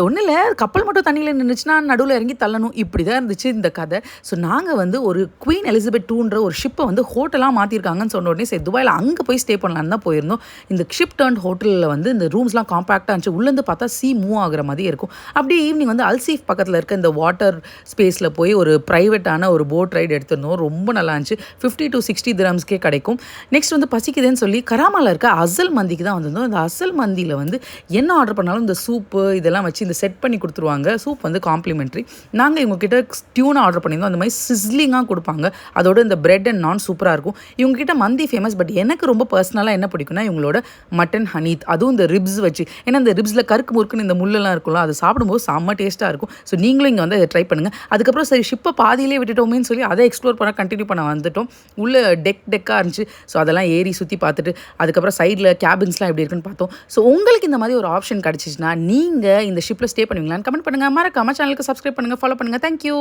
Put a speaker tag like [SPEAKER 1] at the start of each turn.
[SPEAKER 1] ஒன்றும் இல்லை, கப்பல் மட்டும் தண்ணியில் நின்றுச்சுன்னா நடுவில் இறங்கி தள்ளணும், இப்படி தான் இருந்துச்சு இந்த கதை. ஸோ நாங்கள் வந்து ஒரு குவீன் எலிசபெத் டூன்ற ஒரு ஷிப்பை வந்து ஹோட்டலாக மாற்றிருக்காங்கன்னு சொன்ன உடனே சரி துபாயில் அங்கே போய் ஸ்டே பண்ணலான்னு தான் போயிருந்தோம். இந்த ஷிப் டர்ன் ஹோட்டலில் வந்து இந்த ரூம்ஸ்லாம் காம்பேக்டாக இருந்துச்சு, உள்ளேருந்து பார்த்தா மூவ் ஆகிற மாதிரி இருக்கும். அப்படியே ஈவினிங் வந்து அல்சீஃப் பக்கத்தில் இருக்க இந்த வாட்டர் ஸ்பேஸில் போய் ஒரு ப்ரைவேட்டான ஒரு போட் ரைடு எடுத்திருந்தோம். ரொம்ப நல்லா இருந்துச்சு. 50 to 60 திரம்ஸ்க்கே கிடைக்கும். நெக்ஸ்ட் வந்து பசிக்குதுன்னு சொல்லி கராமாவில் இருக்க அசல் மந்திக்கு தான் வந்திருந்தோம். இந்த அசல் மந்தியில் வந்து என்ன ஆர்டர் பண்ணாலும் இந்த சூப்பு இதெல்லாம் வச்சு இந்த செட் பண்ணி கொடுத்துருவாங்க. சூப் வந்து காம்ப்ளிமெண்ட்ரி. நாங்கள் இவங்ககிட்ட டியூனா ஆர்டர் பண்ணியிருந்தோம். அந்த மாதிரி சிஸ்லிங்காக கொடுப்பாங்க. அதோட இந்த பிரெட் அண்ட் நான் சூப்பராக இருக்கும். இவங்ககிட்ட மந்தி ஃபேமஸ். பட் எனக்கு ரொம்ப பர்சனலாக என்ன பிடிக்கும்னா இவங்களோட மட்டன் ஹனீத், அதுவும் இந்த ரிப்ஸ் வச்சு. ஏன்னா இந்த ரிப்ஸில் கருக்கு முறுக்குன்னு இந்த முள்ளெல்லாம் இருக்கும்ல, அது சாப்பிடும்போது செம்ம டேஸ்ட்டாக இருக்கும். ஸோ நீங்களும் இங்கே வந்து அதை ட்ரை பண்ணுங்கள். அதுக்கப்புறம் சரி ஷிப்பை பாதியிலே விட்டுட்டோமேன்னு சொல்லி அதை எக்ஸ்ப்ளோர் பண்ண கண்டினியூ பண்ண வந்துட்டோம். உள்ள டெக்காக இருந்துச்சு. ஸோ அதெல்லாம் ஏறி சுற்றி பார்த்துட்டு அதுக்கப்புறம் சைடில் கேபின்ஸ்லாம் எப்படி இருக்குன்னு பார்த்தோம். ஸோ உங்களுக்கு இந்த மாதிரி ஒரு ஆப்ஷன் கிடச்சிச்சின்னா நீங்கள் இந்த ஷிப்பில் ஸ்டே பண்ணுவீங்களான்னு கமெண்ட் பண்ணுங்கள். மறக்காம சேனலுக்கு சப்ஸ்கிரைப் பண்ணுங்கள், ஃபாலோ பண்ணுங்கள். தேங்க்யூ.